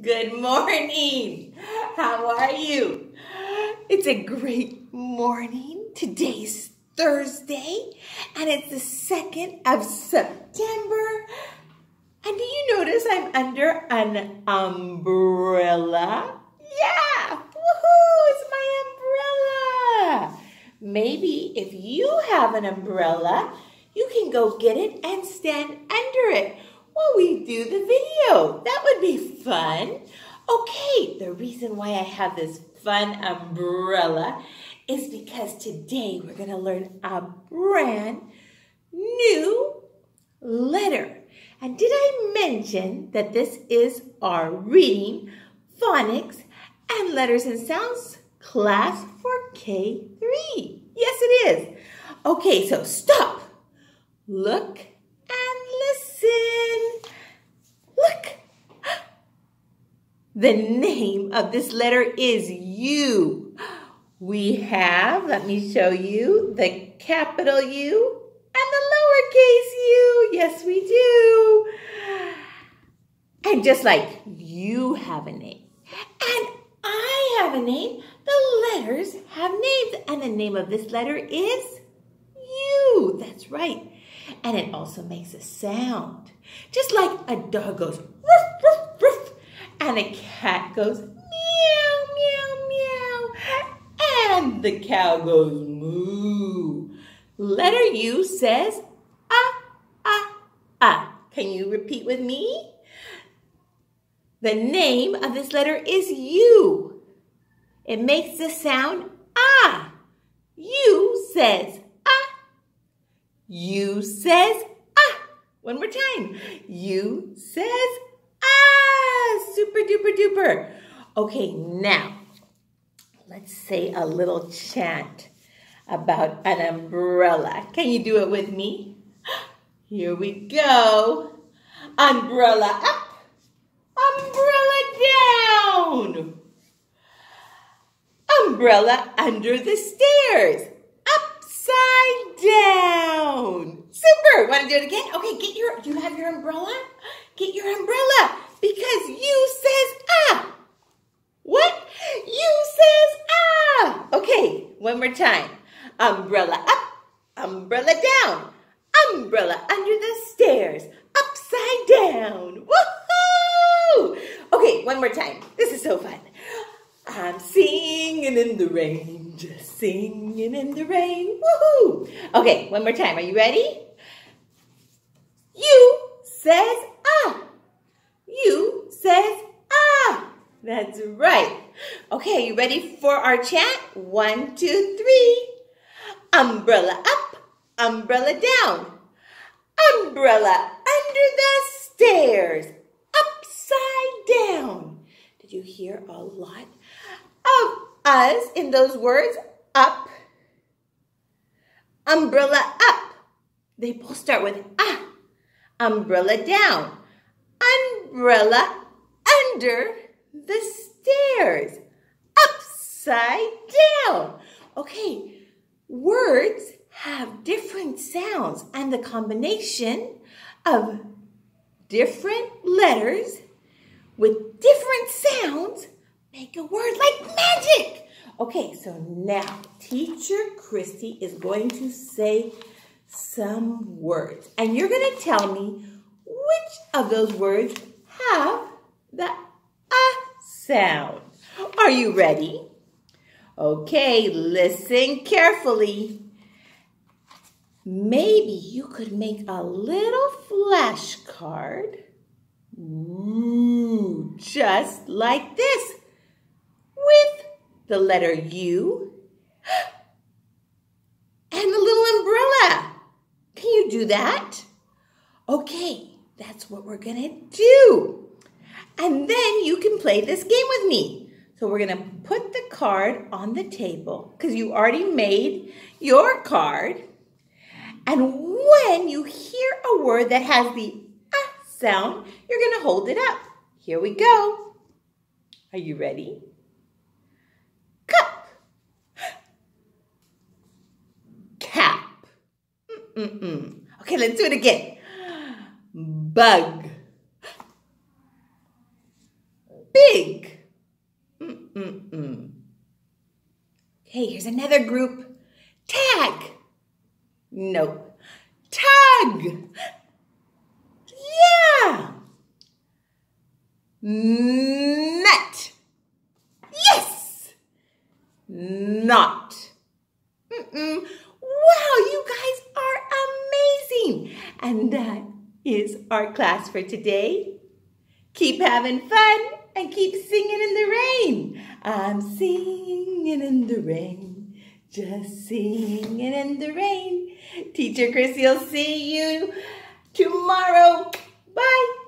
Good morning. How are you? It's a great morning. Today's Thursday, and it's the 2nd of September. And do you notice I'm under an umbrella? Yeah! Woohoo! It's my umbrella! Maybe if you have an umbrella, you can go get it and stand under it while we do the video. That would be fun. Okay, the reason why I have this fun umbrella is because today we're going to learn a brand new letter. And did I mention that this is our reading, phonics, and letters and sounds class for K3? Yes, it is. Okay, so stop. Look and listen. Look. The name of this letter is U. We have, let me show you, the capital U and the lowercase u. Yes, we do. And just like you have a name and I have a name, the letters have names. And the name of this letter is U. That's right. And it also makes a sound. Just like a dog goes ruff, ruff, ruff, and a cat goes meow, meow, meow, and the cow goes moo. Letter U says ah, ah, ah. Can you repeat with me? The name of this letter is U. It makes the sound ah. U says ah. U says ah. One more time. U says ah. Super duper duper. Okay, now let's say a little chant about an umbrella. Can you do it with me? Here we go. Umbrella up, umbrella down. Umbrella under the stairs, upside down. Super. Want to do it again? Okay, do you have your umbrella? Get your umbrella because U says ah. What? U says ah. Okay, one more time. Umbrella up, umbrella down. Umbrella under the stairs, upside down. Woohoo! Okay, one more time. This is so fun. I'm singing in the rain, just singing in the rain. Woohoo! Okay, one more time. Are you ready? U says ah. U says ah. That's right. Okay, you ready for our chant? 1, 2, 3. Umbrella up, umbrella down. Umbrella under the stairs, upside down. Did you hear a lot of us in those words? Up, umbrella up. They both start with ah. Umbrella down, umbrella under the stairs, upside down. Okay, words have different sounds, and the combination of different letters with different sounds make a word like magic. Okay, so now Teacher Christy is going to say some words, and you're going to tell me which of those words have the sound. Are you ready? Okay, listen carefully. Maybe you could make a little flashcard. Ooh, just like this. With the letter U and a little umbrella. Can you do that? Okay, that's what we're going to do. And then you can play this game with me. So we're going to put the card on the table because you already made your card. And when you hear a word that has the ah sound, you're going to hold it up. Here we go. Are you ready? Cup. Cap. Okay, let's do it again. Bug. big. Okay, here's another group. Tag. Nope. Tug. Yeah. Nut. Yes. Not. Wow, you guys are amazing. And that is our class for today. Keep having fun and keep singing in the rain. I'm singing in the rain, just singing in the rain. Teacher Chrissy will see you tomorrow. Bye.